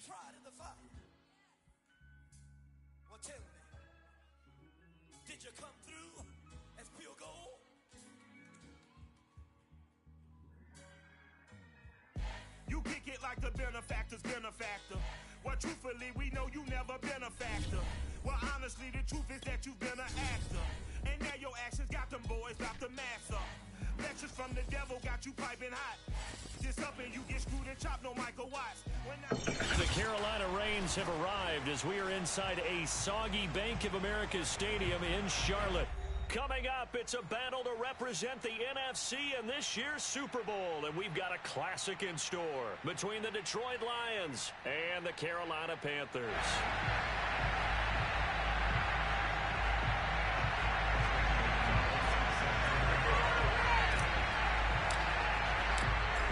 tried in the fire. Well, tell me, did you come through as pure gold? You kick it like the benefactor's benefactor. Well, truthfully, we know you never been a factor. Well, honestly, the truth is that you've been an actor. And now your actions got them boys about to mass up. Lectures from the devil got you piping hot. Just up and you get screwed and chopped, no Michael Watts. The Carolina Rains have arrived as we are inside a soggy Bank of America Stadium in Charlotte. Coming up, it's a battle to represent the NFC in this year's Super Bowl, and we've got a classic in store between the Detroit Lions and the Carolina Panthers.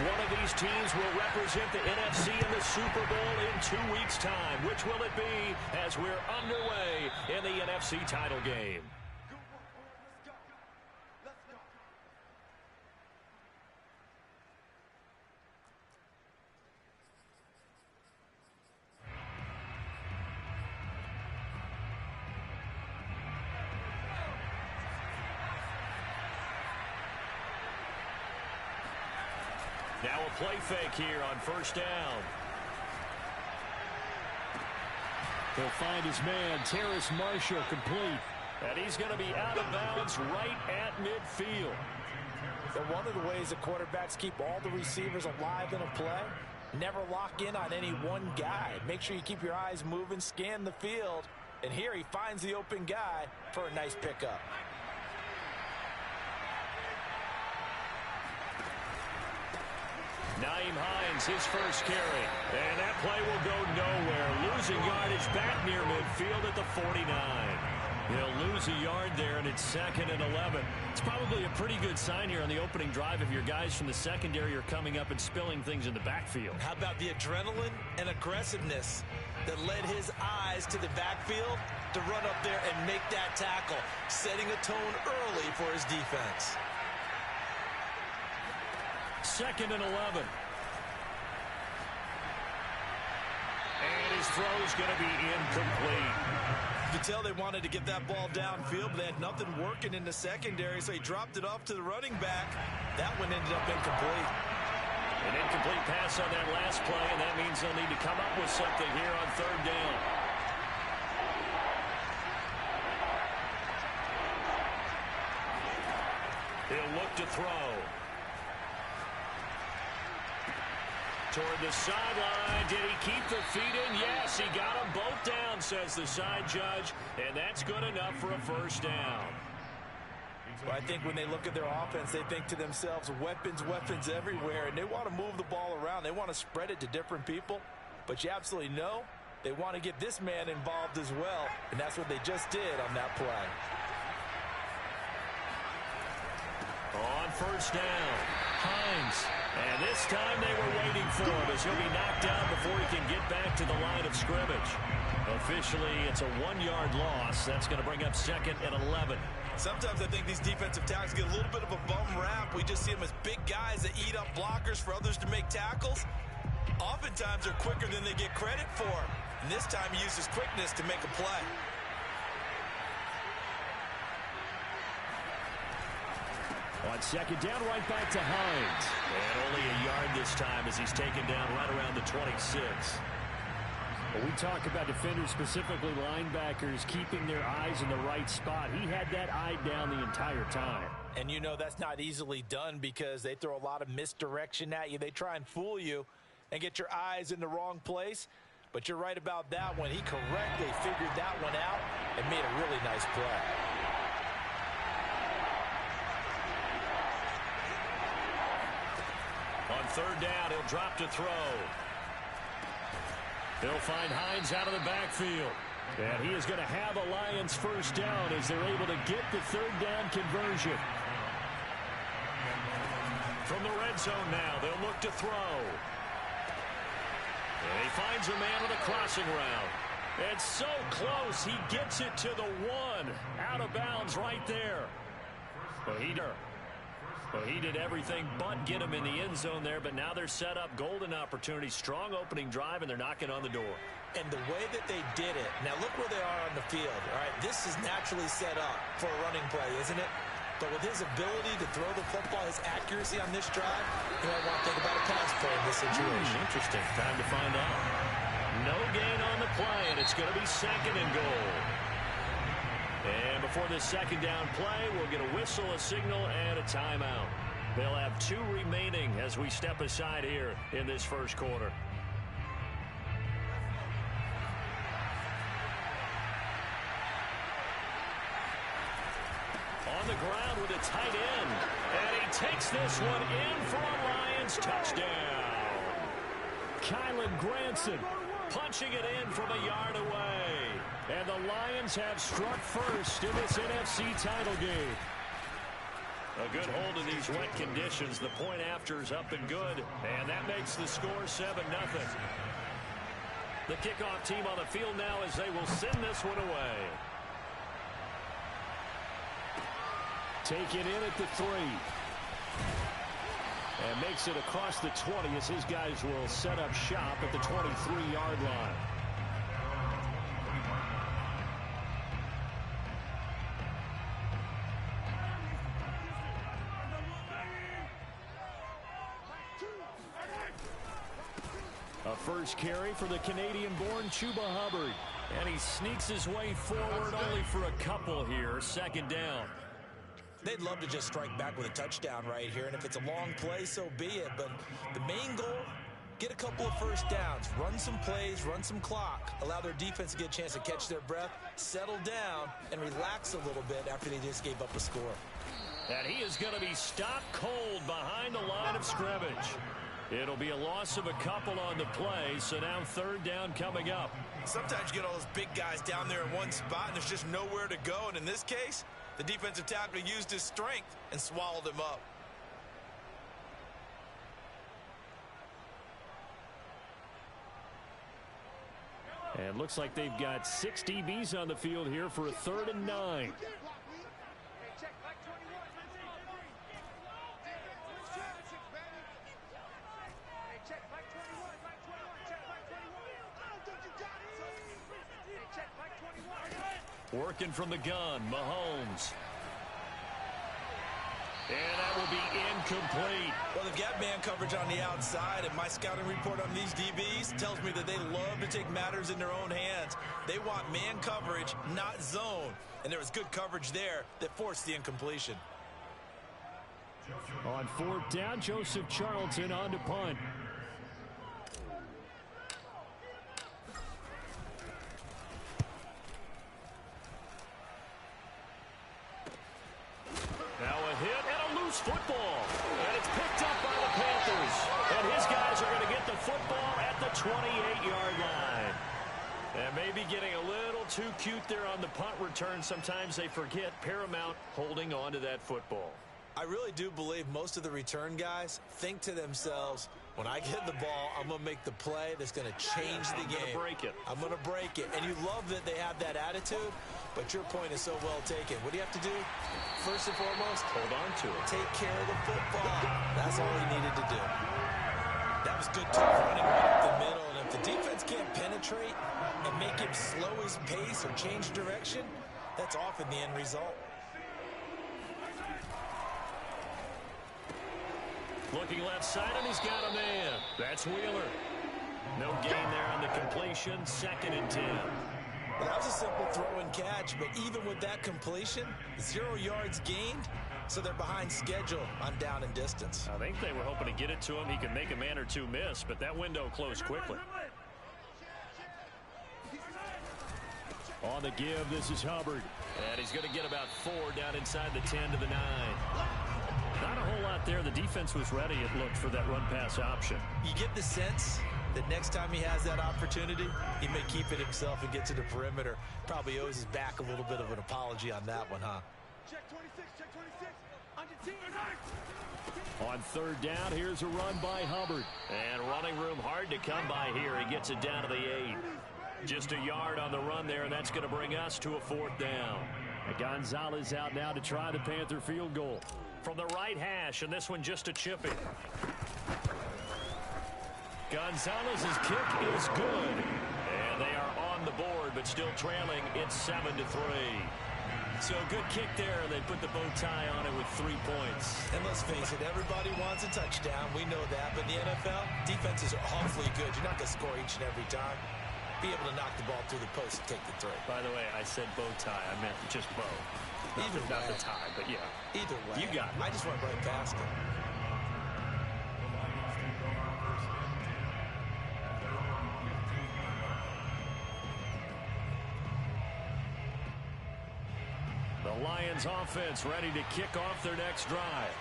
One of these teams will represent the NFC in the Super Bowl in 2 weeks' time. Which will it be as we're underway in the NFC title game? Now a play fake here on first down. He'll find his man, Terrace Marshall, complete. And he's going to be out of bounds right at midfield. So one of the ways that quarterbacks keep all the receivers alive in a play, never lock in on any one guy. Make sure you keep your eyes moving, scan the field. And here he finds the open guy for a nice pickup. Nyheim Hines, his first carry. And that play will go nowhere. Losing yardage back near midfield at the 49. He'll lose a yard there, and it's 2nd and 11. It's probably a pretty good sign here on the opening drive if your guys from the secondary are coming up and spilling things in the backfield. How about the adrenaline and aggressiveness that led his eyes to the backfield to run up there and make that tackle, setting a tone early for his defense. 2nd and 11. And his throw's going to be incomplete. You could tell they wanted to get that ball downfield, but they had nothing working in the secondary, so he dropped it off to the running back. That one ended up incomplete. An incomplete pass on that last play, and that means they'll need to come up with something here on 3rd down. He'll look to throw. Toward the sideline. Did he keep the feet in? Yes, he got them both down, says the side judge, and that's good enough for a first down. Well, I think when they look at their offense, they think to themselves, weapons, weapons everywhere, and they want to move the ball around. They want to spread it to different people, but you absolutely know they want to get this man involved as well, and that's what they just did on that play. On first down, Hines. And this time they were waiting for him as he'll be knocked down before he can get back to the line of scrimmage. Officially, it's a 1-yard loss. That's going to bring up 2nd and 11. Sometimes I think these defensive tackles get a little bit of a bum rap. We just see them as big guys that eat up blockers for others to make tackles. Oftentimes they're quicker than they get credit for. And this time he used his quickness to make a play. On 2nd down, right back to Hines. And only a yard this time as he's taken down right around the 26. Well, we talk about defenders, specifically linebackers, keeping their eyes in the right spot. He had that eye down the entire time. And you know that's not easily done because they throw a lot of misdirection at you. They try and fool you and get your eyes in the wrong place. But you're right about that one. He correctly figured that one out and made a really nice play. On 3rd down, he'll drop to throw. He'll find Hines out of the backfield. And he is going to have a Lions first down as they're able to get the 3rd down conversion. From the red zone now, they'll look to throw. And he finds a man with a crossing route. It's so close, he gets it to the 1. Out of bounds right there. Well, he did everything but get him in the end zone there, but now they're set up. Golden opportunity, strong opening drive, and they're knocking on the door. And the way that they did it, now look where they are on the field. All right, this is naturally set up for a running play, isn't it? But with his ability to throw the football, his accuracy on this drive, you might want to think about a pass play in this situation. Interesting. Time to find out. No gain on the play, and it's going to be 2nd and goal. And before this 2nd down play, we'll get a whistle, a signal, and a timeout. They'll have 2 remaining as we step aside here in this first quarter. On the ground with a tight end. And he takes this one in for a Lions touchdown. Kylan Granson punching it in from a yard away. And the Lions have struck first in this NFC title game. A good hold in these wet conditions. The point after is up and good. And that makes the score 7-0. The kickoff team on the field now as they will send this one away. Taken in at the 3. And makes it across the 20 as his guys will set up shop at the 23-yard line. A first carry for the Canadian-born Chuba Hubbard. And he sneaks his way forward only for a couple here. 2nd down. They'd love to just strike back with a touchdown right here, and if it's a long play, so be it. But the main goal, get a couple of first downs, run some plays, run some clock, allow their defense to get a chance to catch their breath, settle down, and relax a little bit after they just gave up a score. And he is going to be stopped cold behind the line of scrimmage. It'll be a loss of a couple on the play, so now 3rd down coming up. Sometimes you get all those big guys down there in one spot, and there's just nowhere to go, and in this case, the defensive tackle used his strength and swallowed him up. And looks like they've got 6 DBs on the field here for a 3rd and 9. Working from the gun, Mahomes. And that will be incomplete. Well, they've got man coverage on the outside, and my scouting report on these DBs tells me that they love to take matters in their own hands. They want man coverage, not zone. And there was good coverage there that forced the incompletion. On 4th down, Joseph Charlton on to punt. Now a hit and a loose football. And it's picked up by the Panthers. And his guys are going to get the football at the 28-yard line. And maybe getting a little too cute there on the punt return. Sometimes they forget paramount holding on to that football. I really do believe most of the return guys think to themselves, when I get the ball, I'm going to make the play that's going to change the game. I'm going to break it. And you love that they have that attitude, but your point is so well taken. What do you have to do? First and foremost, hold on to it. Take care of the football. That's all he needed to do. That was good tough running right up the middle. And if the defense can't penetrate and make him slow his pace or change direction, that's often the end result. Looking left side, and he's got a man. That's Wheeler. No gain there on the completion. 2nd and 10. Well, that was a simple throw and catch, but even with that completion, 0 yards gained, so they're behind schedule on down and distance. I think they were hoping to get it to him. He could make a man or two miss, but that window closed quickly. On the give, this is Hubbard. And he's going to get about 4 down inside the 10 to the 9. Not a whole lot there. The defense was ready, it looked, for that run-pass option. You get the sense that next time he has that opportunity, he may keep it himself and get to the perimeter. Probably owes his back a little bit of an apology on that one, huh? Check 26, on your team. On 3rd down, here's a run by Hubbard. And running room hard to come by here. He gets it down to the 8. Just a yard on the run there, and that's going to bring us to a 4th down. And Gonzalez out now to try the Panther field goal. from the right hash, and this one just a chip in. Gonzalez's kick is good. And they are on the board, but still trailing. It's 7-3. So good kick there. They put the bow tie on it with 3 points. And let's face it, everybody wants a touchdown. We know that. But in the NFL, defenses are awfully good. You're not going to score each and every time. Be able to knock the ball through the post and take the throw. By the way, I said bow tie. I meant just bow. Not the tie, but yeah. Either way. You got it. I just went right past it. The Lions offense ready to kick off their next drive.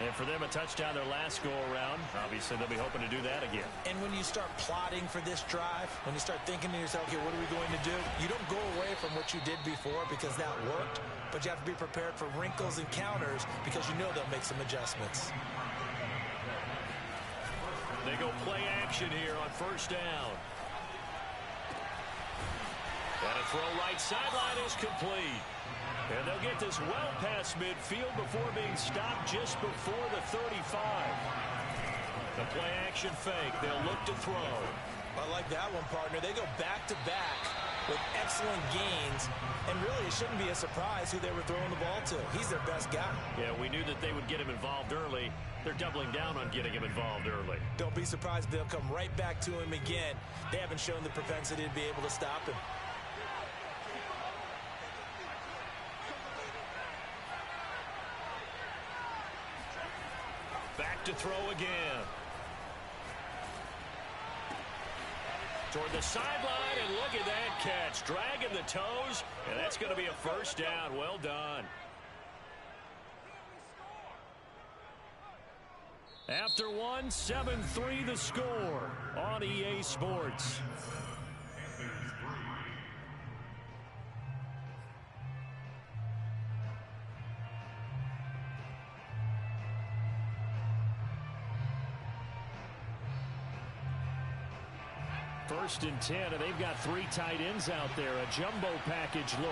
And for them, a touchdown their last go-around. Obviously, they'll be hoping to do that again. And when you start plotting for this drive, when you start thinking to yourself, okay, what are we going to do? You don't go away from what you did before because that worked, but you have to be prepared for wrinkles and counters because you know they'll make some adjustments. They go play action here on first down. And a throw right sideline is complete. And they'll get this well past midfield before being stopped just before the 35. The play action fake. They'll look to throw. I like that one, partner. They go back-to-back with excellent gains. And really, it shouldn't be a surprise who they were throwing the ball to. He's their best guy. Yeah, we knew that they would get him involved early. They're doubling down on getting him involved early. Don't be surprised if they'll come right back to him again. They haven't shown the propensity to be able to stop him. Back to throw again. Toward the sideline, and look at that catch. Dragging the toes, and that's going to be a first down. Well done. After one, 7-3 the score on EA Sports. First and 10, and they've got 3 tight ends out there. A jumbo package look.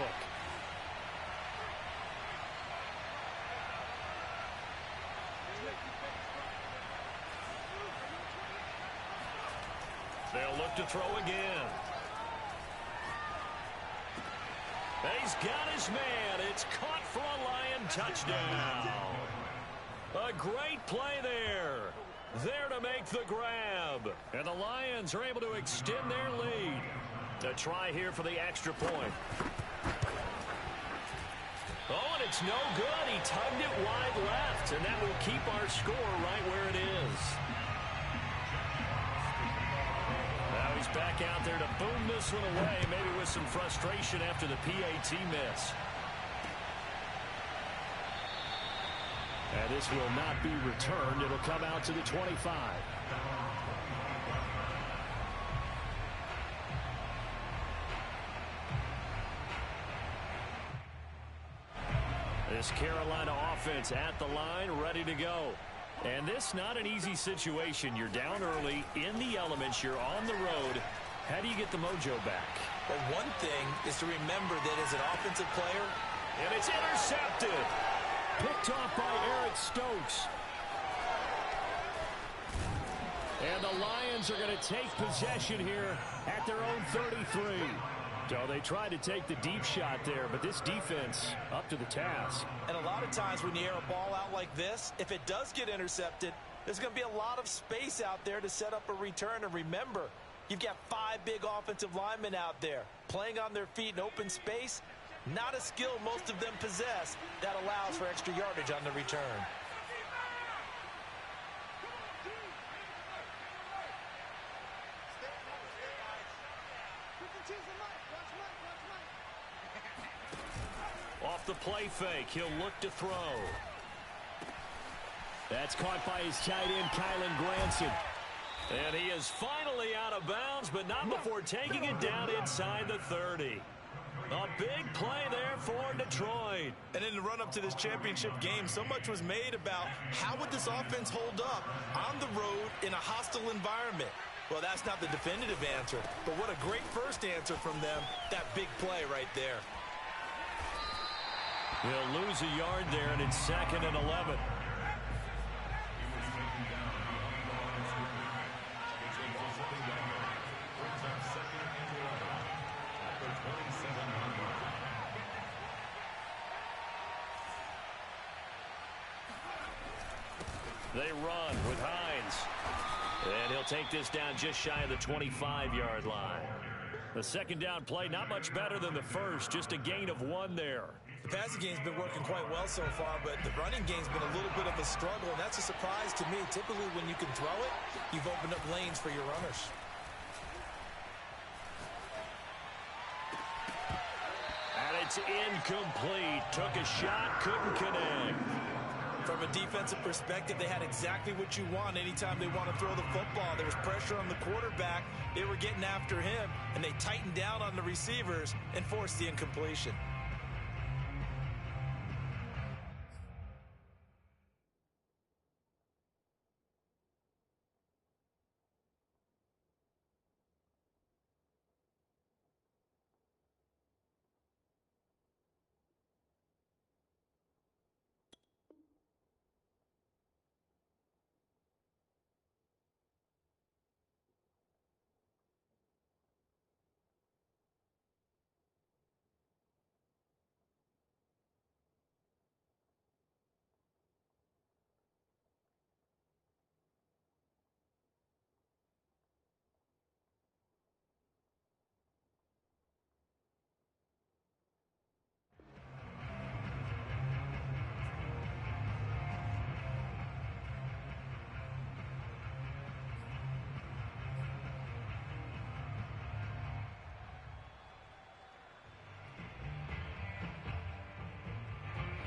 They'll look to throw again. He's got his man. It's caught for a Lion touchdown. A great play there. There to make the grab. And the Lions are able to extend their lead. A try here for the extra point. Oh, and it's no good. He tugged it wide left, and that will keep our score right where it is. Now he's back out there to boom this one away, maybe with some frustration after the PAT miss. And this will not be returned. It'll come out to the 25. This Carolina offense at the line, ready to go. And this not an easy situation. You're down early, in the elements, you're on the road. How do you get the mojo back? Well, one thing is to remember that as an offensive player, and it's intercepted. Picked off by Eric Stokes. And the Lions are going to take possession here at their own 33. So they tried to take the deep shot there, but this defense up to the task. And a lot of times when you air a ball out like this, if it does get intercepted, there's going to be a lot of space out there to set up a return. And remember, you've got 5 big offensive linemen out there playing on their feet in open space. Not a skill most of them possess that allows for extra yardage on the return. Off the play fake, he'll look to throw. That's caught by his tight end, Kylan Granson. And he is finally out of bounds, but not before taking it down inside the 30. A big play there for Detroit. And in the run-up to this championship game, so much was made about how would this offense hold up on the road in a hostile environment. Well, that's not the definitive answer, but what a great first answer from them. That big play right there. He'll lose a yard there, and it's 2nd and 11. They run with Hines. And he'll take this down just shy of the 25-yard line. The second down play, not much better than the first, just a gain of 1 there. The passing game's been working quite well so far, but the running game's been a little bit of a struggle, and that's a surprise to me. Typically, when you can throw it, you've opened up lanes for your runners. And it's incomplete. Took a shot, couldn't connect. From a defensive perspective, they had exactly what you want anytime they want to throw the football. There was pressure on the quarterback. They were getting after him, and they tightened down on the receivers and forced the incompletion.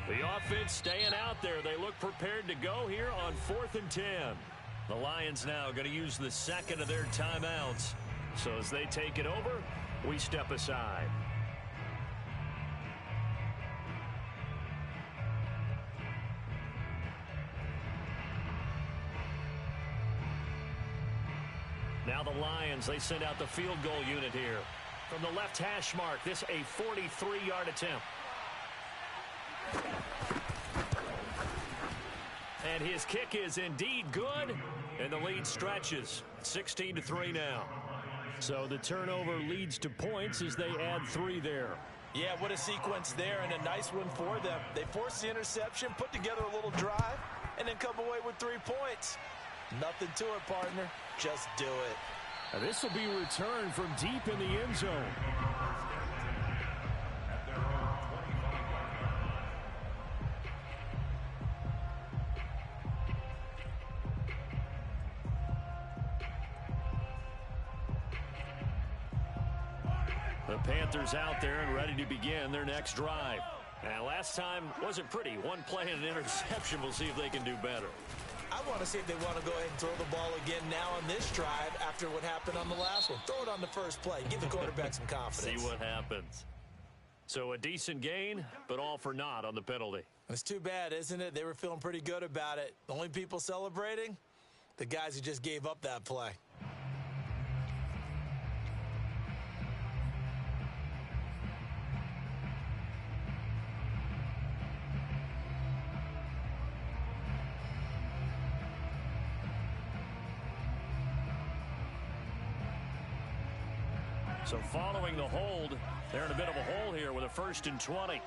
The offense staying out there. They look prepared to go here on 4th and 10. The Lions now going to use the second of their timeouts. So as they take it over, we step aside. Now the Lions, they send out the field goal unit here. From the left hash mark, this a 43-yard attempt. And his kick is indeed good, and the lead stretches. 16-3 now. So the turnover leads to points as they add 3 there. Yeah, what a sequence there, and a nice one for them. They force the interception, put together a little drive, and then come away with 3 points. Nothing to it, partner. Just do it. Now this will be returned from deep in the end zone. The Panthers out there and ready to begin their next drive. And last time wasn't pretty. 1 play and an interception. We'll see if they can do better. I want to see if they want to go ahead and throw the ball again now on this drive after what happened on the last one. Throw it on the first play. Give the quarterback some confidence. See what happens. So a decent gain, but all for naught on the penalty. It's too bad, isn't it? They were feeling pretty good about it. The only people celebrating, the guys who just gave up that play. So following the hold, they're in a bit of a hole here with a 1st and 20.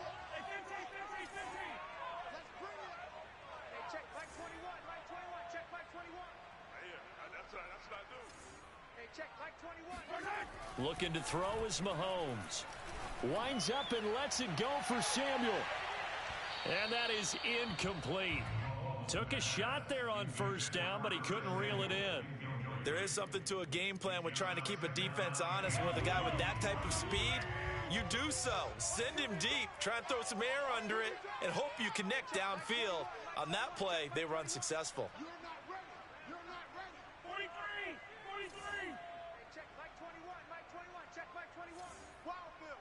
Looking to throw is Mahomes. Winds up and lets it go for Samuel. And that is incomplete. Took a shot there on 1st down, but he couldn't reel it in. There is something to a game plan with trying to keep a defense honest. With a guy with that type of speed, you do so. Send him deep. Try and throw some air under it and hope you connect downfield. On that play, they were unsuccessful. You're not ready. 43. Hey, check Mike 21. Mike 21. Check Mike 21. Wild Bill.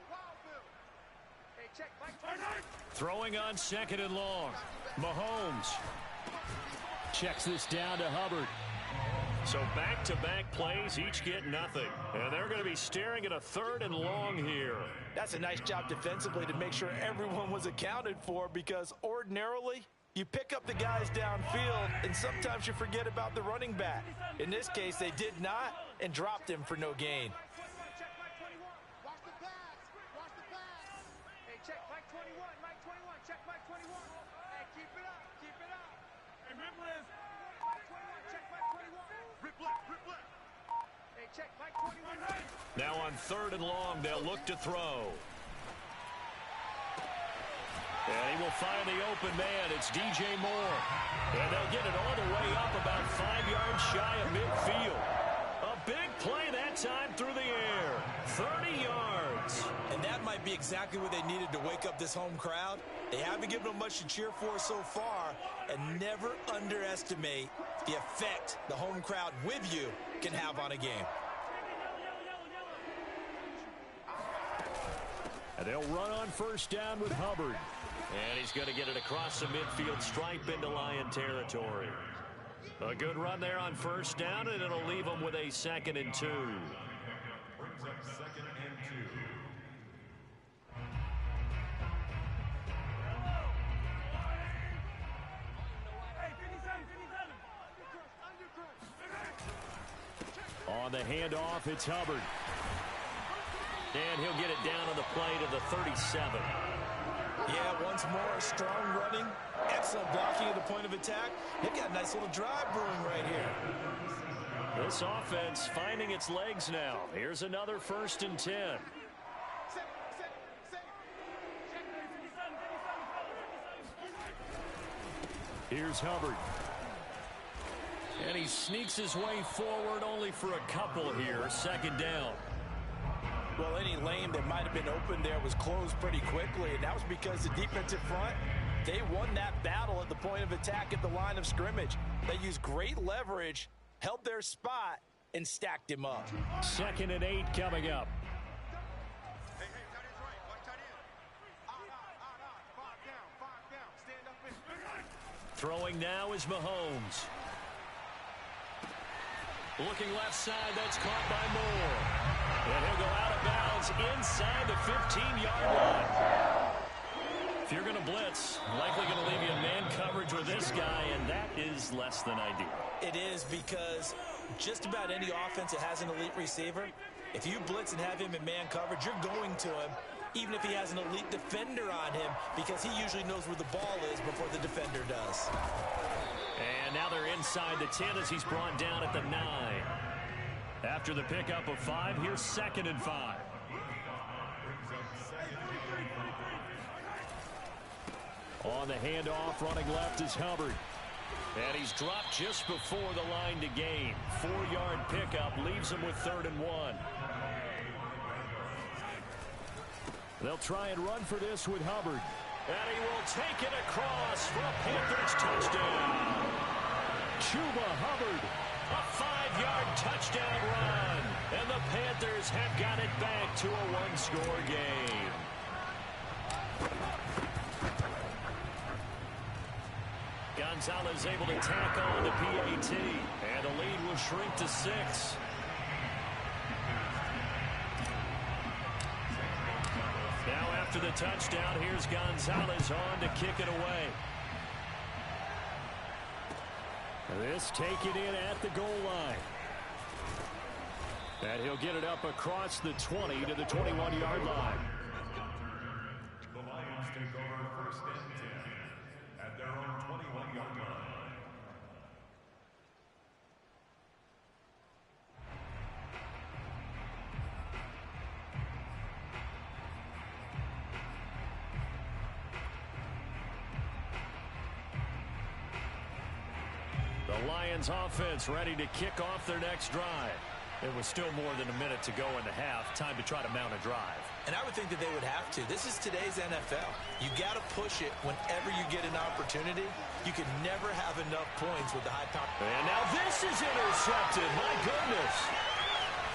Hey, check Mike 21. Throwing on 2nd and long. Mahomes checks this down to Hubbard. So back-to-back plays, each get nothing. And they're going to be staring at a 3rd and long here. That's a nice job defensively to make sure everyone was accounted for, because ordinarily you pick up the guys downfield and sometimes you forget about the running back. In this case, they did not and dropped him for no gain. Now on 3rd and long, they'll look to throw. And he will find the open man. It's DJ Moore. And they'll get it all the way up about 5 yards shy of midfield. A big play that time through the air. 30 yards. And that might be exactly what they needed to wake up this home crowd. They haven't given them much to cheer for so far. And never underestimate the effect the home crowd with you can have on a game. And they'll run on 1st down with Hubbard. And he's going to get it across the midfield stripe into Lion territory. A good run there on 1st down, and it'll leave them with a 2nd and 2. Brings up 2nd and 2. On the handoff, it's Hubbard. And he'll get it down on the play to the 37. Yeah, once more, strong running, excellent blocking at the point of attack. They've got a nice little drive brewing right here. This offense finding its legs now. Here's another 1st and 10. Here's Hubbard. And he sneaks his way forward only for a couple here. 2nd down. Well, any lane that might have been open there was closed pretty quickly, and that was because the defensive front, they won that battle at the point of attack at the line of scrimmage. They used great leverage, held their spot, and stacked him up. 2nd and 8 coming up. Throwing now is Mahomes. Looking left side, that's caught by Moore. And he'll go out of bounds inside the 15-yard line. If you're going to blitz, likely going to leave you in man coverage with this guy, and that is less than ideal. It is, because just about any offense that has an elite receiver, if you blitz and have him in man coverage, you're going to him, even if he has an elite defender on him, because he usually knows where the ball is before the defender does. And now they're inside the 10 as he's brought down at the 9. After the pickup of 5, here's 2nd and 5. On the handoff, running left is Hubbard. And he's dropped just before the line to gain. 4-yard pickup leaves him with 3rd and 1. They'll try and run for this with Hubbard. And he will take it across for a Panthers touchdown. Chuba Hubbard, a 5-yard touchdown run. And the Panthers have got it back to a 1-score game. Gonzalez able to tack on the PAT. And the lead will shrink to 6. Now after the touchdown, here's Gonzalez on to kick it away. This taken in at the goal line. And he'll get it up across the 20 to the 21-yard line. The Lions take over 1st and 10 at their own 21-yard line. The Lions offense ready to kick off their next drive. It was still more than a minute to go in the half. Time to try to mount a drive. And I would think that they would have to. This is today's NFL. You got to push it whenever you get an opportunity. You can never have enough points with the high power. And now this is intercepted. My goodness.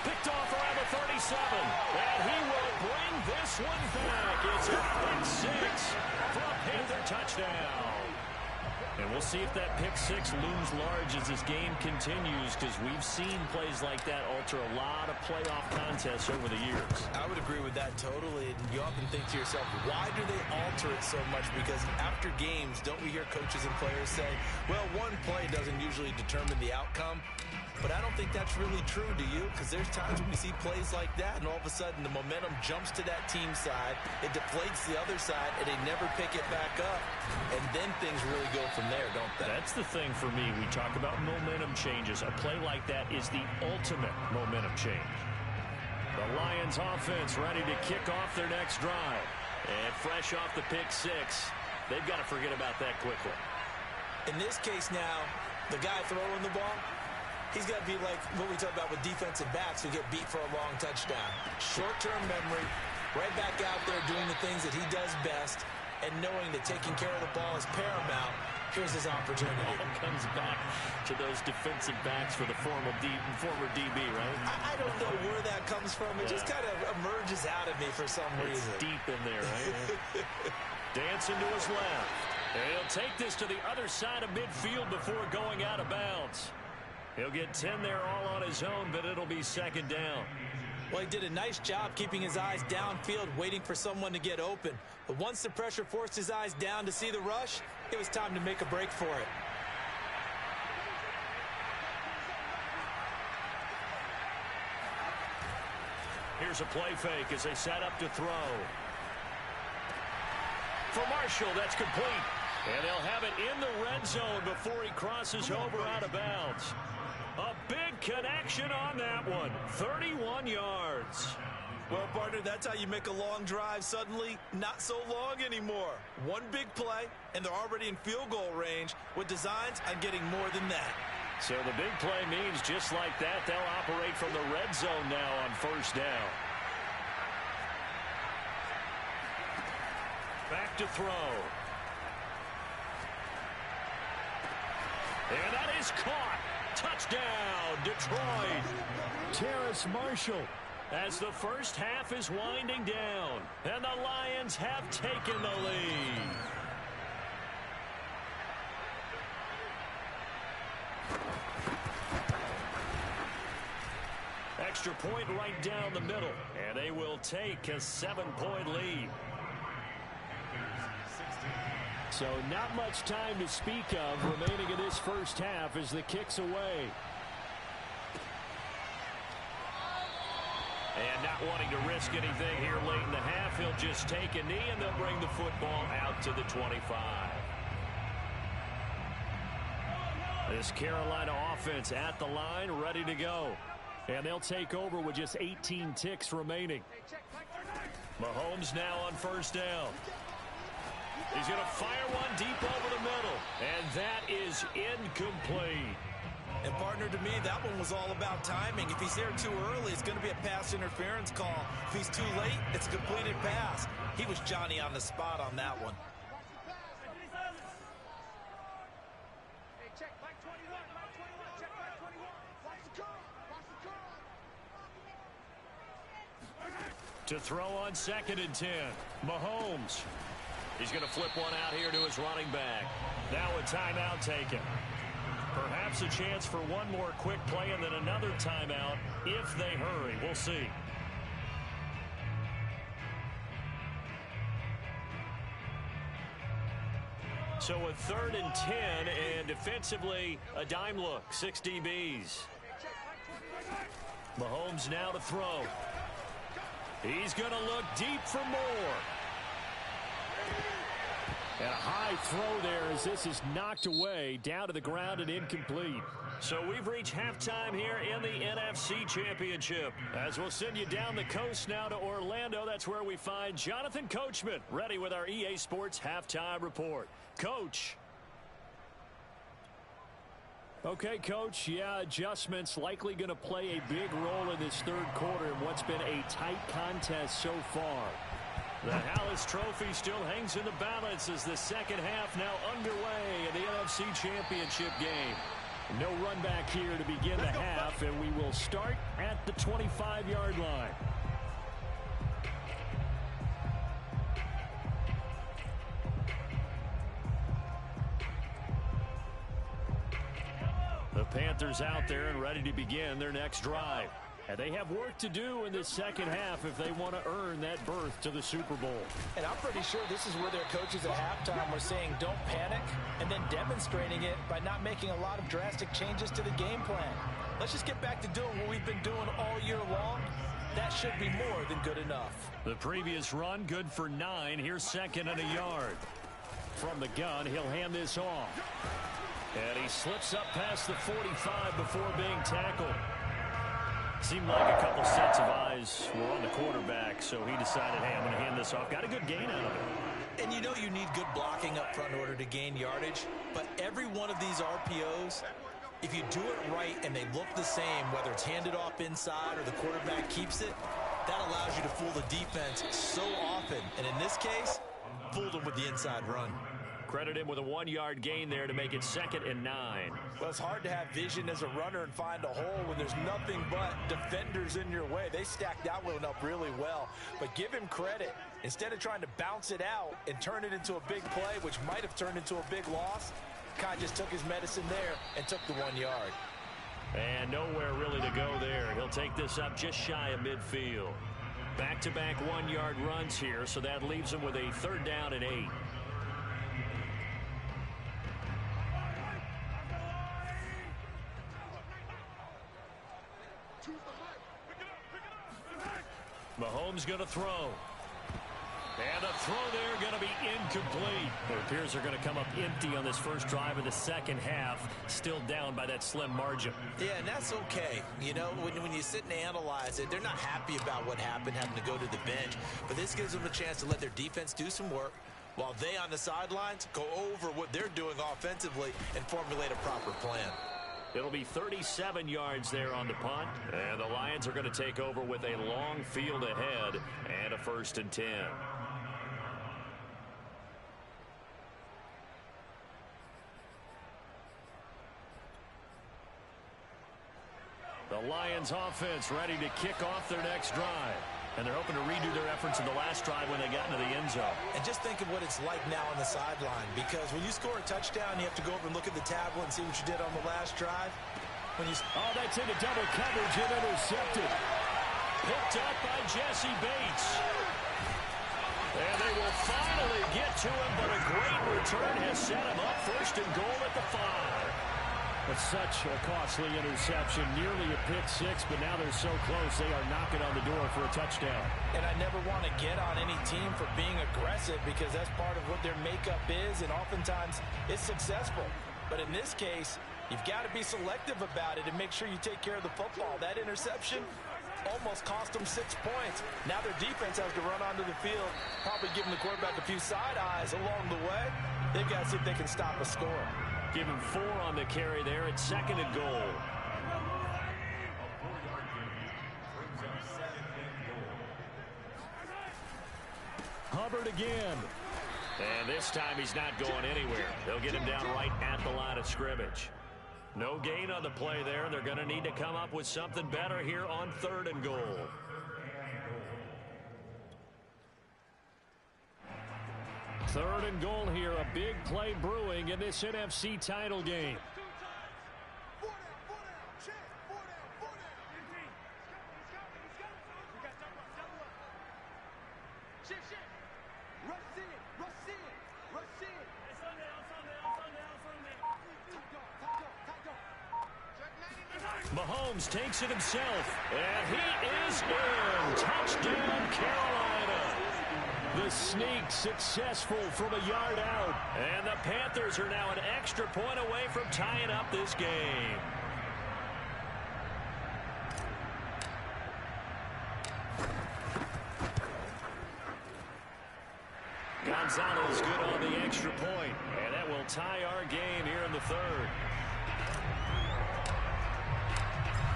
Picked off around the 37. And he will bring this one back. It's a pick 6 for a Panther touchdown. And we'll see if that pick six looms large as this game continues, because we've seen plays like that alter a lot of playoff contests over the years. I would agree with that totally. And you often think to yourself, why do they alter it so much? Because after games, don't we hear coaches and players say, well, one play doesn't usually determine the outcome. But I don't think that's really true, do you? Because there's times when we see plays like that, and all of a sudden the momentum jumps to that team side, it deflates the other side, and they never pick it back up. And then things really go from there, don't they? That's the thing for me. We talk about momentum changes. A play like that is the ultimate momentum change. The Lions offense ready to kick off their next drive. And fresh off the pick six, they've got to forget about that quickly. In this case now, the guy throwing the ball, he's got to be like what we talk about with defensive backs who get beat for a long touchdown. Short-term memory, right back out there doing the things that he does best, and knowing that taking care of the ball is paramount. Here's his opportunity. It all comes back to those defensive backs for the former DB, right? I don't know where that comes from. It just kind of emerges out of me for some reason. It's deep in there, right? Dancing to his left. And he'll take this to the other side of midfield before going out of bounds. He'll get 10 there all on his own, but it'll be second down. Well, he did a nice job keeping his eyes downfield, waiting for someone to get open. But once the pressure forced his eyes down to see the rush, it was time to make a break for it. Here's a play fake as they set up to throw. For Marshall, that's complete. And they'll have it in the red zone before he crosses over out of bounds. A big connection on that one. 31 yards. Well, partner, that's how you make a long drive suddenly not so long anymore. One big play, and they're already in field goal range with designs on getting more than that. So the big play means just like that, they'll operate from the red zone now on first down. Back to throw. And that is caught. Touchdown, Detroit. Terrace Marshall, as the first half is winding down, and the Lions have taken the lead. Extra point right down the middle, and they will take a 7-point lead. So not much time to speak of remaining in this first half as the kick's away. And not wanting to risk anything here late in the half, he'll just take a knee and they'll bring the football out to the 25. This Carolina offense at the line, ready to go. And they'll take over with just 18 ticks remaining. Mahomes now on first down. He's going to fire one deep over the middle. And that is incomplete. And, partner, to me, that one was all about timing. If he's there too early, it's going to be a pass interference call. If he's too late, it's a completed pass. He was Johnny on the spot on that one. To throw on 2nd and 10. Mahomes. He's going to flip one out here to his running back. Now a timeout taken. Perhaps a chance for one more quick play and then another timeout if they hurry. We'll see. So a 3rd and 10, and defensively a dime look. 6 DBs. Mahomes now to throw. He's going to look deep for more. And a high throw there as this is knocked away, down to the ground and incomplete. So we've reached halftime here in the NFC Championship. As we'll send you down the coast now to Orlando, that's where we find Jonathan Coachman, ready with our EA Sports Halftime Report. Coach. Okay, Coach, adjustments likely going to play a big role in this third quarter in what's been a tight contest so far. The Hallis Trophy still hangs in the balance as the second half now underway in the NFC Championship game. No run back here to begin the half, and we will start at the 25-yard line. The Panthers out there and ready to begin their next drive. And they have work to do in this second half if they want to earn that berth to the Super Bowl. And I'm pretty sure this is where their coaches at halftime were saying don't panic, and then demonstrating it by not making a lot of drastic changes to the game plan. Let's just get back to doing what we've been doing all year long. That should be more than good enough. The previous run good for 9. Here's 2nd and a yard. From the gun, he'll hand this off. And he slips up past the 45 before being tackled. Seemed like a couple sets of eyes were on the quarterback, so he decided, hey, I'm going to hand this off. Got a good gain out of it. And you know you need good blocking up front in order to gain yardage, but every one of these RPOs, if you do it right and they look the same, whether it's handed off inside or the quarterback keeps it, that allows you to fool the defense so often. And in this case, fooled them with the inside run. Credit him with a 1-yard gain there to make it 2nd and 9. Well, it's hard to have vision as a runner and find a hole when there's nothing but defenders in your way. They stacked that one up really well. But give him credit. Instead of trying to bounce it out and turn it into a big play, which might have turned into a big loss, Kai just took his medicine there and took the 1 yard. And nowhere really to go there. He'll take this up just shy of midfield. Back-to-back 1-yard runs here, so that leaves him with a 3rd down and 8. Mahomes going to throw. And a throw there going to be incomplete. It appears they're going to come up empty on this first drive of the second half. Still down by that slim margin. Yeah, and that's okay. You know, when you sit and analyze it, they're not happy about what happened, having to go to the bench. But this gives them a chance to let their defense do some work while they on the sidelines go over what they're doing offensively and formulate a proper plan. It'll be 37 yards there on the punt. And the Lions are going to take over with a long field ahead and a 1st and 10. The Lions offense ready to kick off their next drive. And they're hoping to redo their efforts in the last drive when they got into the end zone. And just think of what it's like now on the sideline, because when you score a touchdown, you have to go over and look at the tablet and see what you did on the last drive. Oh, that's into double coverage and intercepted. Picked up by Jesse Bates. And they will finally get to him, but a great return has set him up 1st and goal at the 5. That's such a costly interception, nearly a pick 6, but now they're so close they are knocking on the door for a touchdown. And I never want to get on any team for being aggressive because that's part of what their makeup is, and oftentimes it's successful. But in this case, you've got to be selective about it and make sure you take care of the football. That interception almost cost them 6 points. Now their defense has to run onto the field, probably giving the quarterback a few side eyes along the way. They've got to see if they can stop a score. Give him 4 on the carry there at 2nd and goal. Hubbard again. And this time he's not going anywhere. They'll get him down right at the line of scrimmage. No gain on the play there. They're going to need to come up with something better here on 3rd and goal. 3rd and goal here. A big play brewing in this NFC title game. Mahomes takes it himself, and he is in. Touchdown, Carolina. The sneak successful from a yard out. And the Panthers are now an extra point away from tying up this game. Gonzalez good on the extra point, and that will tie our game here in the 3rd.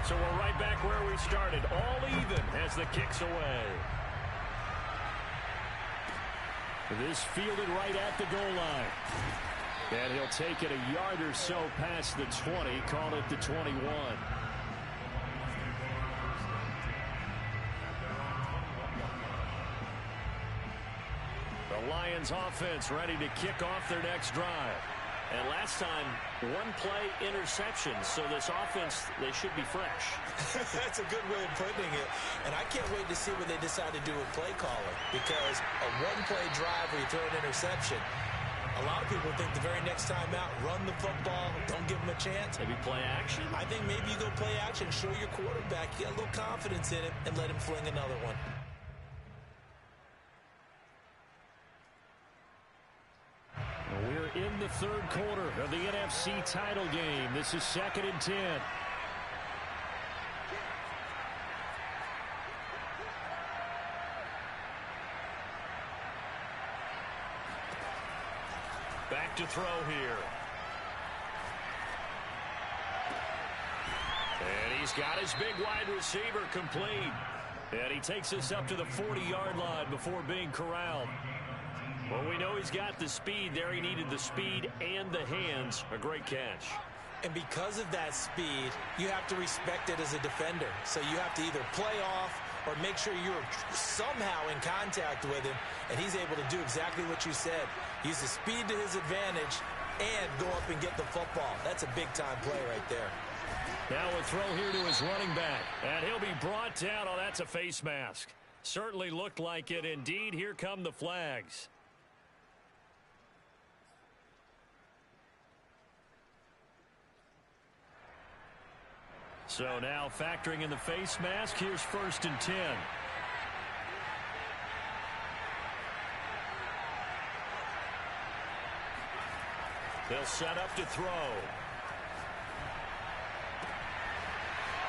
So we're right back where we started, all even as the kick's away. This fielded right at the goal line. And he'll take it a yard or so past the 20, call it the 21. The Lions offense ready to kick off their next drive. And last time, one-play interception. So this offense, they should be fresh. That's a good way of putting it. And I can't wait to see what they decide to do with play calling, because a one-play drive where you throw an interception, a lot of people think the very next time out, run the football, don't give them a chance. Maybe play action? I think maybe you go play action, show your quarterback you got a little confidence in him, and let him fling another one. We're in the third quarter of the NFC title game. This is 2nd and 10. Back to throw here. And he's got his big wide receiver complete. And he takes us up to the 40-yard line before being corralled. Well, we know he's got the speed there. He needed the speed and the hands. A great catch. And because of that speed, you have to respect it as a defender. So you have to either play off or make sure you're somehow in contact with him, and he's able to do exactly what you said. Use the speed to his advantage and go up and get the football. That's a big-time play right there. Now a throw here to his running back, and he'll be brought down. Oh, that's a face mask. Certainly looked like it. Indeed, here come the flags. So now factoring in the face mask, here's 1st and 10. They'll set up to throw.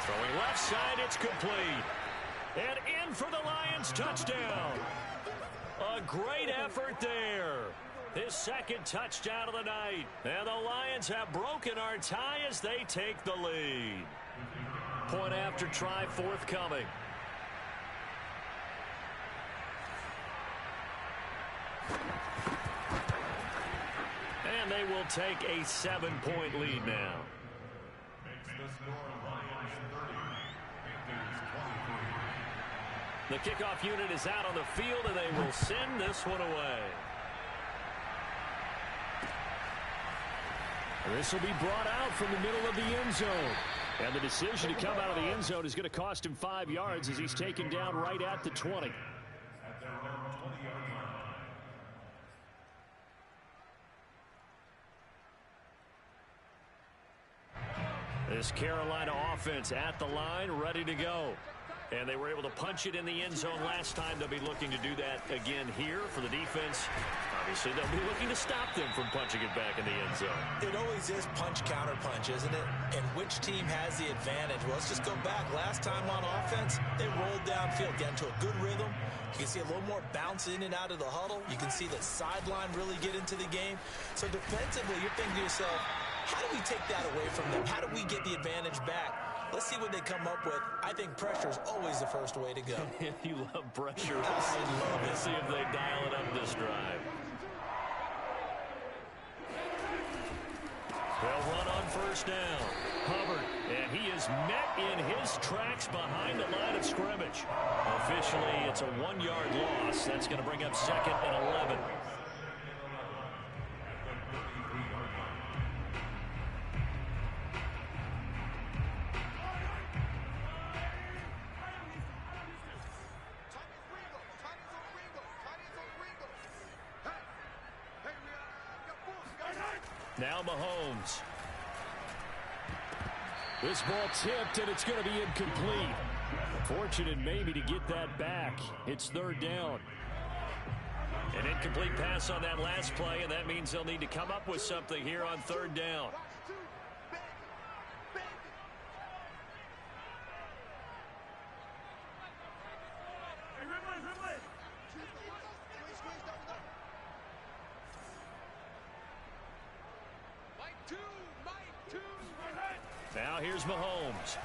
Throwing left side, it's complete. And in for the Lions, touchdown. A great effort there. His 2nd touchdown of the night. And the Lions have broken our tie as they take the lead. Point after try forthcoming. And they will take a 7-point lead now. The kickoff unit is out on the field, and they will send this one away. This will be brought out from the middle of the end zone. And the decision to come out of the end zone is going to cost him 5 yards as he's taken down right at the 20. This Carolina offense at the line, ready to go. And they were able to punch it in the end zone last time. They'll be looking to do that again here for the defense. Obviously, they'll be looking to stop them from punching it back in the end zone. It always is punch-counter-punch, isn't it? And which team has the advantage? Well, let's just go back. Last time on offense, they rolled downfield, got into a good rhythm. You can see a little more bounce in and out of the huddle. You can see the sideline really get into the game. So defensively, you're thinking to yourself, how do we take that away from them? How do we get the advantage back? Let's see what they come up with. I think pressure is always the first way to go. You love pressure. I love it. Let's see if they dial it up this drive. They'll run on 1st down. Hubbard, and he is met in his tracks behind the line of scrimmage. Officially, it's a 1-yard loss. That's going to bring up 2nd and 11. Now Mahomes. This ball tipped, and it's going to be incomplete. Fortunate maybe to get that back. It's 3rd down. An incomplete pass on that last play, and that means they'll need to come up with something here on 3rd down. Now here's Mahomes.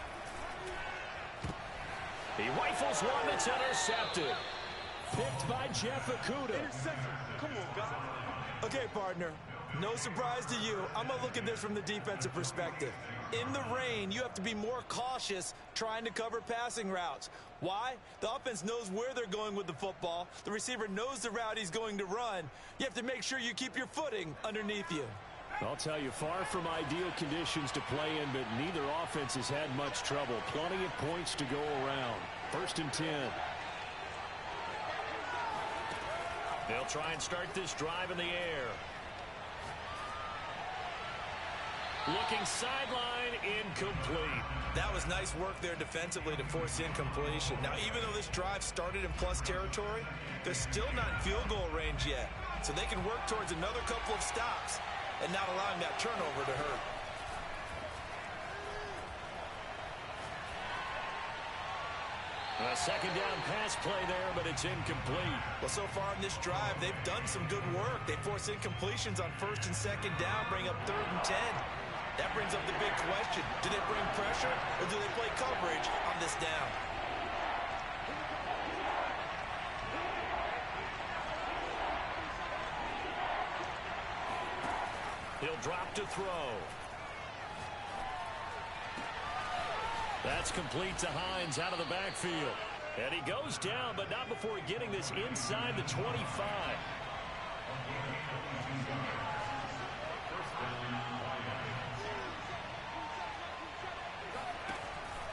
He rifles one that's intercepted. Picked by Jeff Okudah. Come on, guys. Okay, partner. No surprise to you. I'm going to look at this from the defensive perspective. In the rain, you have to be more cautious trying to cover passing routes. Why? The offense knows where they're going with the football. The receiver knows the route he's going to run. You have to make sure you keep your footing underneath you. I'll tell you, far from ideal conditions to play in, but neither offense has had much trouble. Plenty of points to go around. 1st and 10. They'll try and start this drive in the air. Looking sideline, incomplete. That was nice work there defensively to force incompletion. Now, even though this drive started in plus territory, they're still not in field goal range yet. So they can work towards another couple of stops and not allowing that turnover to hurt. A 2nd down pass play there, but it's incomplete. Well, so far in this drive, they've done some good work. They force incompletions on 1st and 2nd down, bring up 3rd and 10. That brings up the big question. Do they bring pressure or do they play coverage on this down? He'll drop to throw. That's complete to Hines out of the backfield. And he goes down, but not before getting this inside the 25.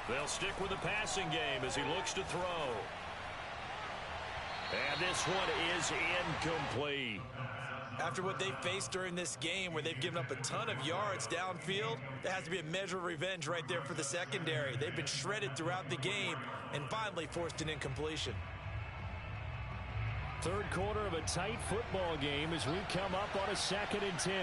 They'll stick with the passing game as he looks to throw. And this one is incomplete. After what they faced during this game where they've given up a ton of yards downfield, there has to be a measure of revenge right there for the secondary. They've been shredded throughout the game and finally forced an incompletion. 3rd quarter of a tight football game as we come up on a 2nd and 10.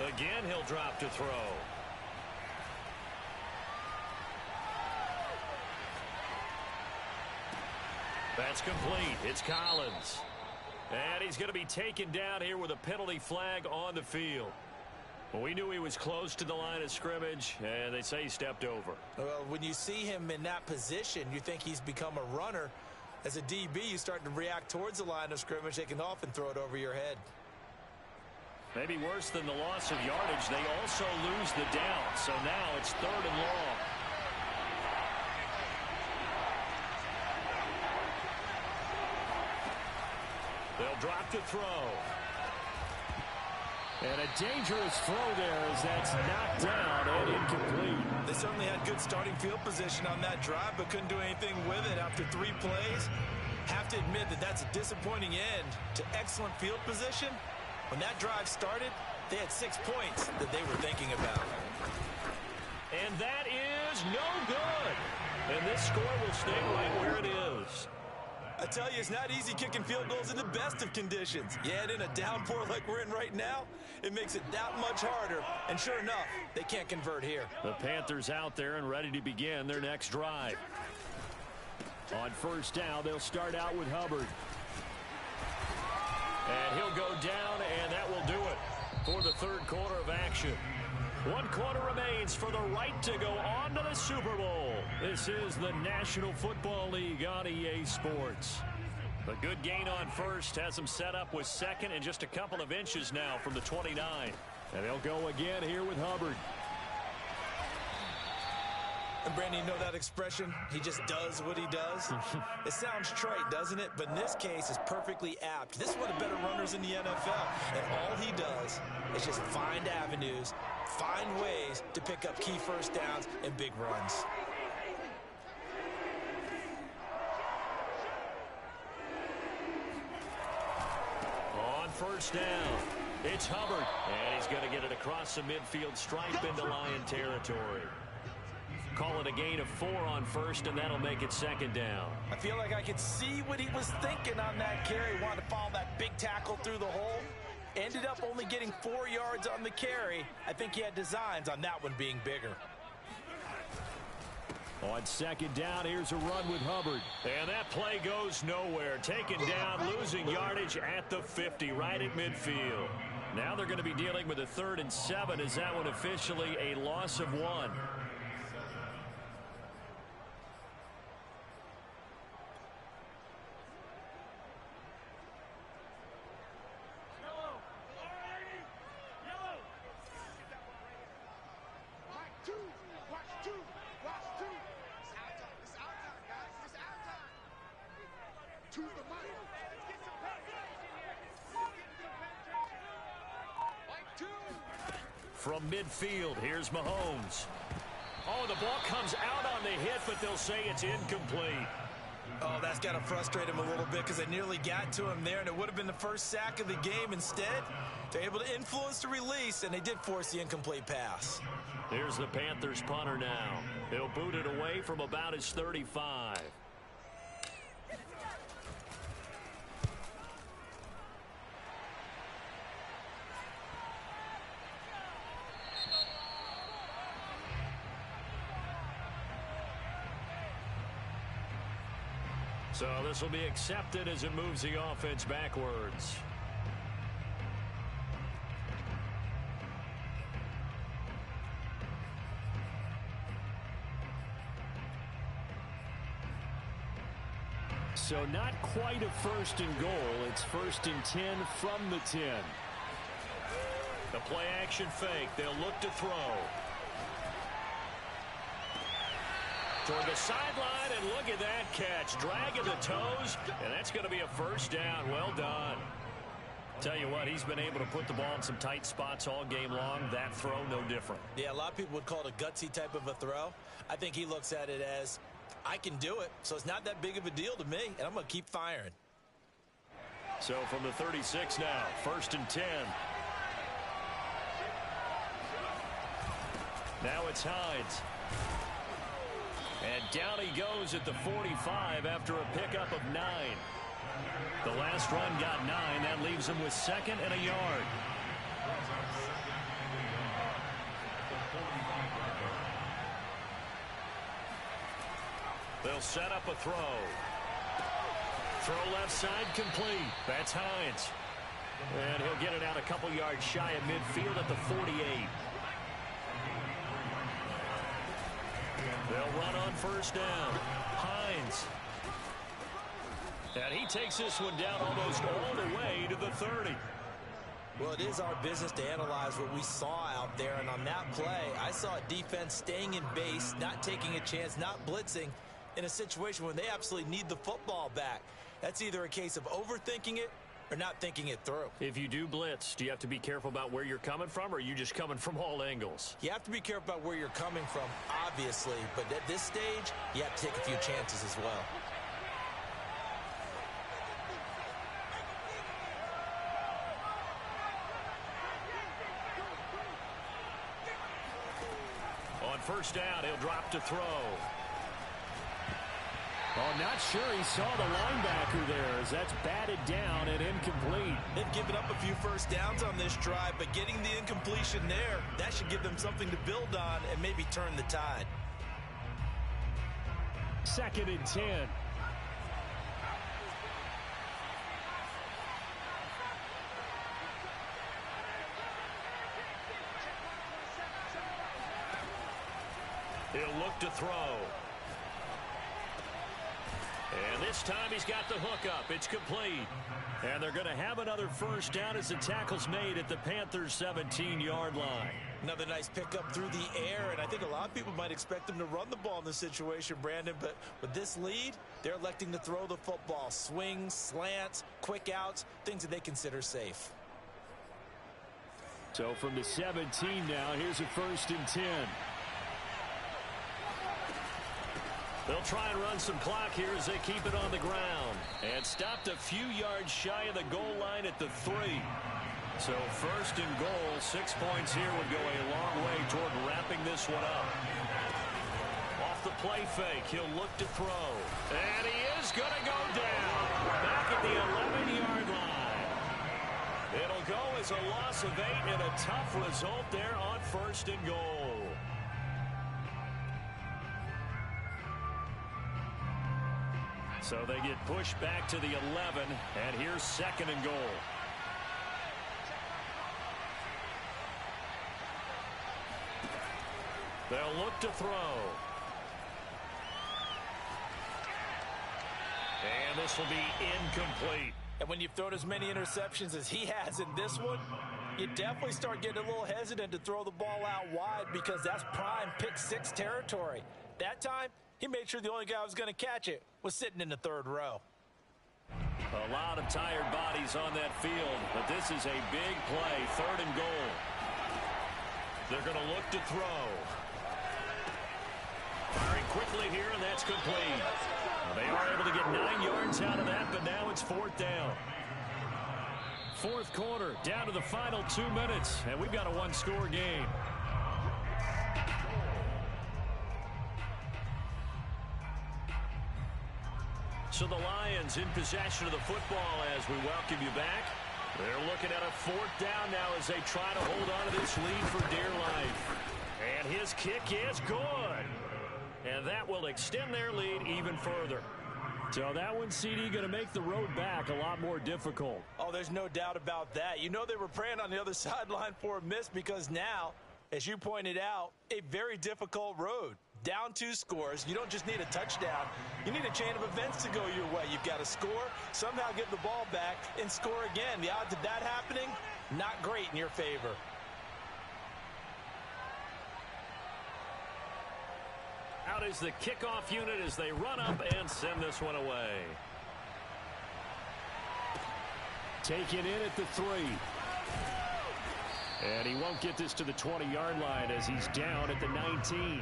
Again, he'll drop to throw. That's complete. It's Collins. And he's going to be taken down here with a penalty flag on the field. Well, we knew he was close to the line of scrimmage, and they say he stepped over. Well, when you see him in that position, you think he's become a runner. As a DB, you start to react towards the line of scrimmage. They can often throw it over your head. Maybe worse than the loss of yardage, they also lose the down. So now it's 3rd and long. They'll drop to throw. And a dangerous throw there as that's knocked down and incomplete. They certainly had good starting field position on that drive, but couldn't do anything with it after 3 plays. Have to admit that that's a disappointing end to excellent field position. When that drive started, they had 6 points that they were thinking about. And that is no good. And this score will stay right where it is. I tell you, it's not easy kicking field goals in the best of conditions. Yet in a downpour like we're in right now, it makes it that much harder. And sure enough, they can't convert here. The Panthers out there and ready to begin their next drive. On 1st down, they'll start out with Hubbard. And he'll go down, and that will do it for the 3rd quarter of action. 1 quarter remains for the right to go on to the Super Bowl. This is the National Football League on EA Sports. A good gain on 1st has them set up with 2nd and just a couple of inches now from the 29. And they'll go again here with Hubbard. And Brandon, you know that expression? He just does what he does. It sounds trite, doesn't it? But in this case, it's perfectly apt. This is one of the better runners in the NFL. And all he does is just find avenues, find ways to pick up key 1st downs and big runs. On 1st down, it's Hubbard. And he's going to get it across the midfield stripe into Lion territory. Call it a gain of 4 on 1st, and that'll make it 2nd down. I feel like I could see what he was thinking on that carry. Wanted to follow that big tackle through the hole. Ended up only getting 4 yards on the carry. I think he had designs on that one being bigger. On 2nd down, here's a run with Hubbard. And that play goes nowhere. Taken down, losing yardage at the 50, right at midfield. Now they're going to be dealing with a 3rd and 7. Is that one officially a loss of 1? From midfield, here's Mahomes. Oh, the ball comes out on the hit, but they'll say it's incomplete. Oh, that's got to frustrate him a little bit because they nearly got to him there, and it would have been the first sack of the game. Instead, they're able to influence the release, and they did force the incomplete pass. Here's the Panthers punter now. He'll boot it away from about his 35. So this will be accepted as it moves the offense backwards. So not quite a first and goal. It's 1st and 10 from the 10. The play action fake. They'll look to throw. Toward the sideline, and look at that catch. Dragging the toes, and that's going to be a first down. Well done. Tell you what, he's been able to put the ball in some tight spots all game long. That throw, no different. Yeah, a lot of people would call it a gutsy type of a throw. I think he looks at it as, I can do it, so it's not that big of a deal to me, and I'm going to keep firing. So from the 36 now, 1st and 10. Now it's Hines. And down he goes at the 45 after a pickup of 9. The last run got 9. That leaves him with 2nd and a yard. They'll set up a throw. Throw left side complete. That's Hines. And he'll get it out a couple yards shy of midfield at the 48. They'll run on first down. Hines. And he takes this one down almost all the way to the 30. Well, it is our business to analyze what we saw out there. And on that play, I saw a defense staying in base, not taking a chance, not blitzing in a situation where they absolutely need the football back. That's either a case of overthinking it or not thinking it through. If you do blitz, do you have to be careful about where you're coming from, or are you just coming from all angles? You have to be careful about where you're coming from, obviously, but at this stage, you have to take a few chances as well. On first down, he'll drop to throw. Oh, not sure he saw the linebacker there as that's batted down and incomplete. They've given up a few first downs on this drive, but getting the incompletion there, that should give them something to build on and maybe turn the tide. 2nd and 10. He'll look to throw. And this time he's got the hook up. It's complete. And they're going to have another first down as the tackle's made at the Panthers' 17-yard line. Another nice pickup through the air, and I think a lot of people might expect them to run the ball in this situation, Brandon, but with this lead, they're electing to throw the football. Swings, slants, quick outs, things that they consider safe. So from the 17 now, here's a 1st and 10. They'll try and run some clock here as they keep it on the ground. And stopped a few yards shy of the goal line at the 3. So 1st and goal, 6 points here would go a long way toward wrapping this one up. Off the play fake, he'll look to throw. And he is going to go down. Back at the 11-yard line. It'll go as a loss of 8 and a tough result there on 1st and goal. So they get pushed back to the 11, and here's 2nd and goal. They'll look to throw. And this will be incomplete. And when you've thrown as many interceptions as he has in this one, you definitely start getting a little hesitant to throw the ball out wide because that's prime pick 6 territory. That time, he made sure the only guy who was going to catch it was sitting in the 3rd row. A lot of tired bodies on that field, but this is a big play, 3rd and goal. They're going to look to throw. Firing quickly here, and that's complete. Well, they are able to get 9 yards out of that, but now it's 4th down. 4th quarter, down to the final 2 minutes, and we've got a 1-score game. So the Lions in possession of the football as we welcome you back. They're looking at a 4th down now as they try to hold on to this lead for dear life. And his kick is good. And that will extend their lead even further. So that one, CD, going to make the road back a lot more difficult. Oh, there's no doubt about that. You know they were praying on the other sideline for a miss because now, as you pointed out, a very difficult road. Down 2 scores. You don't just need a touchdown. You need a chain of events to go your way. You've got to score, somehow get the ball back, and score again. The odds of that happening, not great in your favor. Out is the kickoff unit as they run up and send this one away. Taken in at the 3. And he won't get this to the 20-yard line as he's down at the 19.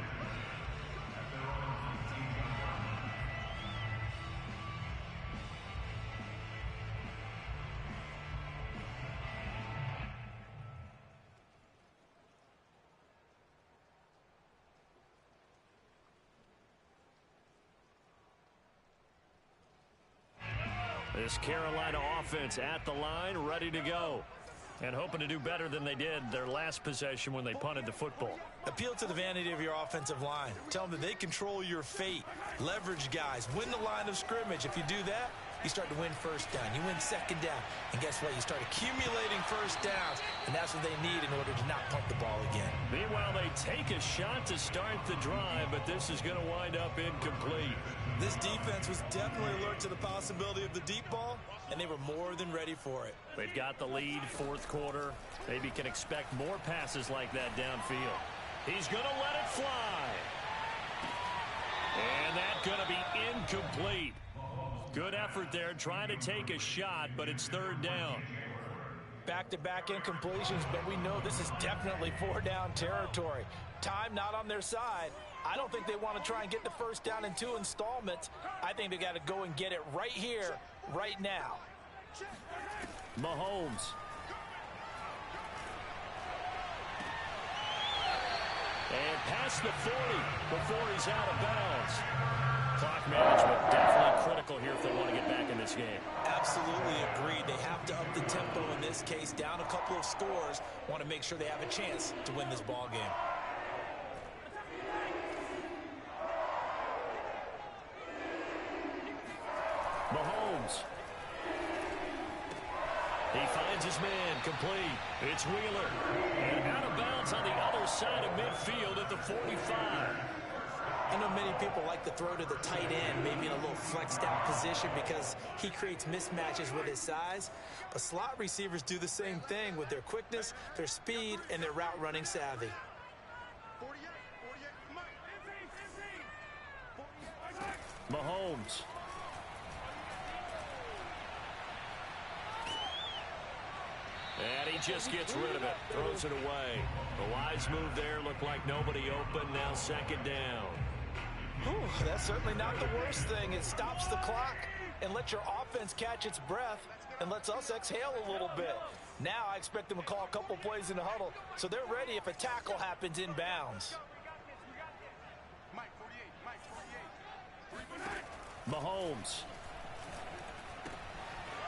This Carolina offense at the line, ready to go. And hoping to do better than they did their last possession when they punted the football. Appeal to the vanity of your offensive line. Tell them that they control your fate. Leverage guys. Win the line of scrimmage. If you do that, you start to win 1st down. You win 2nd down. And guess what? You start accumulating 1st downs. And that's what they need in order to not punt the ball again. Meanwhile, they take a shot to start the drive, but this is going to wind up incomplete. This defense was definitely alert to the possibility of the deep ball, and they were more than ready for it. They've got the lead, 4th quarter. Maybe can expect more passes like that downfield. He's going to let it fly. And that's going to be incomplete. Good effort there, trying to take a shot, but it's 3rd down. Back-to-back incompletions, but we know this is definitely 4-down territory. Time not on their side. I don't think they want to try and get the 1st down in 2 installments. I think they got to go and get it right here, right now. Mahomes. And past the 40 before he's out of bounds. Clock management definitely critical here if they want to get back in this game. Absolutely agreed. They have to up the tempo in this case. Down a couple of scores. Want to make sure they have a chance to win this ball game. Mahomes. He finds his man, complete. It's Wheeler. And out of bounds on the other side of midfield at the 45. I know many people like to throw to the tight end, maybe in a little flexed out position because he creates mismatches with his size. But slot receivers do the same thing with their quickness, their speed, and their route running savvy. Mahomes. And he just gets rid of it, throws it away. The wise move there, looked like nobody open, now 2nd down. Whew, that's certainly not the worst thing. It stops the clock and lets your offense catch its breath and lets us exhale a little bit. Now I expect them to call a couple plays in the huddle so they're ready if a tackle happens in bounds. Mahomes.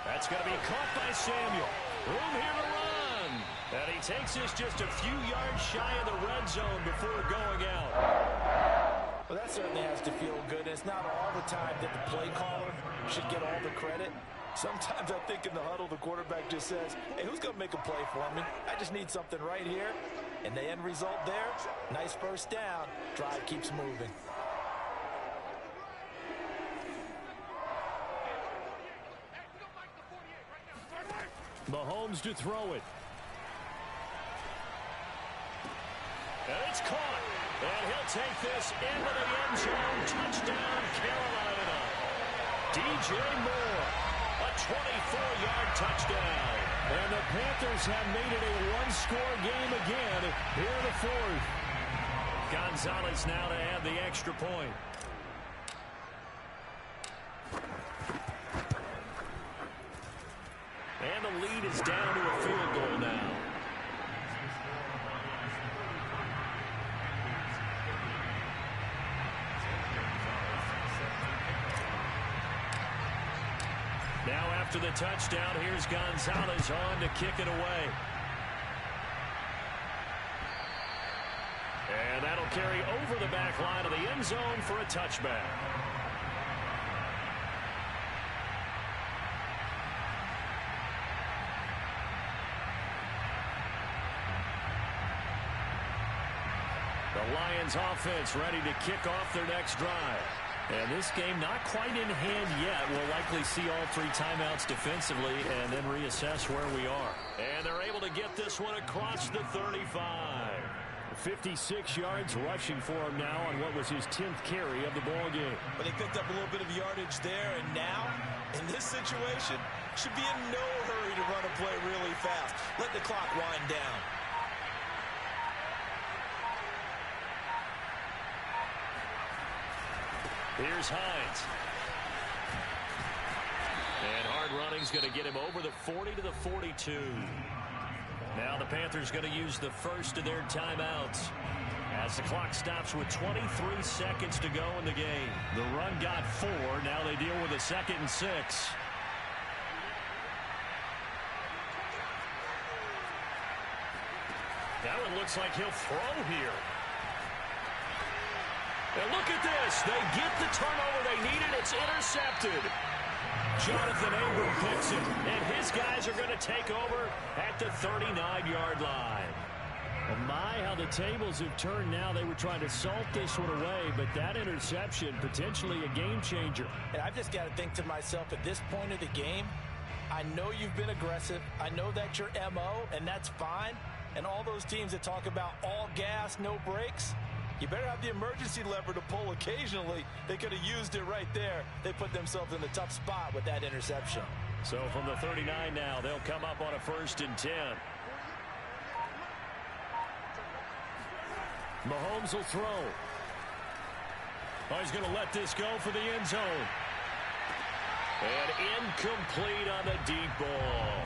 That's going to be caught by Samuel. Room here to run. And he takes this just a few yards shy of the red zone before going out. Well, that certainly has to feel good. And it's not all the time that the play caller should get all the credit. Sometimes I think in the huddle, the quarterback just says, hey, who's going to make a play for me? I just need something right here. And the end result there, nice 1st down. Drive keeps moving. Mahomes to throw it. And it's caught. And he'll take this into the end zone. Touchdown, Carolina. DJ Moore. A 24-yard touchdown. And the Panthers have made it a one-score game again here in the fourth. Gonzalez now to add the extra point. And the lead is down to a field goal now. Now after the touchdown, here's Gonzalez on to kick it away. And that'll carry over the back line of the end zone for a touchback. The Lions offense ready to kick off their next drive. And this game not quite in hand yet. We'll likely see all three timeouts defensively and then reassess where we are. And they're able to get this one across the 35. 56 yards rushing for him now on what was his 10th carry of the ball game. But they picked up a little bit of yardage there, and now, in this situation, should be in no hurry to run a play really fast. Let the clock wind down. Here's Hines. And hard running's going to get him over the 40 to the 42. Now the Panthers going to use the first of their timeouts as the clock stops with 23 seconds to go in the game. The run got 4. Now they deal with a 2nd and 6. That one looks like he'll throw here. And look at this. They get the turnover they needed. It's intercepted. Jonathan Abram picks it, and his guys are going to take over at the 39-yard line. Well, my, how the tables have turned now. They were trying to salt this one away, but that interception, potentially a game changer. And I've just got to think to myself, at this point of the game, I know you've been aggressive. I know that's your MO, and that's fine. And all those teams that talk about all gas, no brakes, you better have the emergency lever to pull occasionally. They could have used it right there. They put themselves in the tough spot with that interception. So from the 39 now, they'll come up on a 1st and 10. Mahomes will throw. Oh, he's going to let this go for the end zone. And incomplete on the deep ball.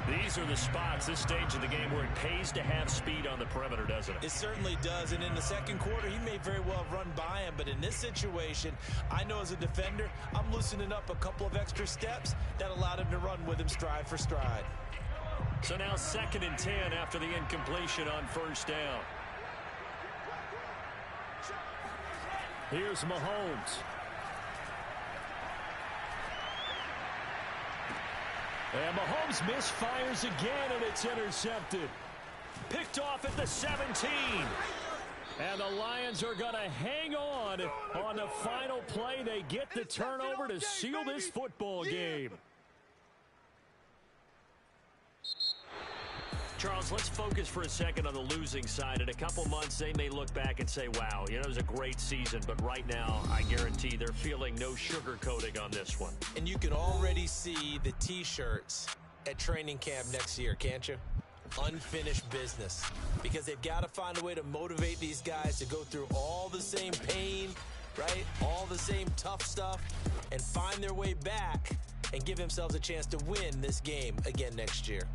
These are the spots, this stage of the game, where it pays to have speed on the perimeter, doesn't it? It certainly does, and in the second quarter, he may very well run by him, but in this situation, I know as a defender, I'm loosening up a couple of extra steps that allowed him to run with him stride for stride. So now 2nd and 10 after the incompletion on 1st down. Here's Mahomes. And Mahomes misfires again, and it's intercepted. Picked off at the 17. And the Lions are going to hang on the final play. They get the turnover to seal this football game. Charles, let's focus for a second on the losing side. In a couple months, they may look back and say, wow, it was a great season. But right now, I guarantee they're feeling no sugarcoating on this one. And you can already see the T-shirts at training camp next year, can't you? Unfinished business. Because they've got to find a way to motivate these guys to go through all the same pain, right? All the same tough stuff, and find their way back and give themselves a chance to win this game again next year.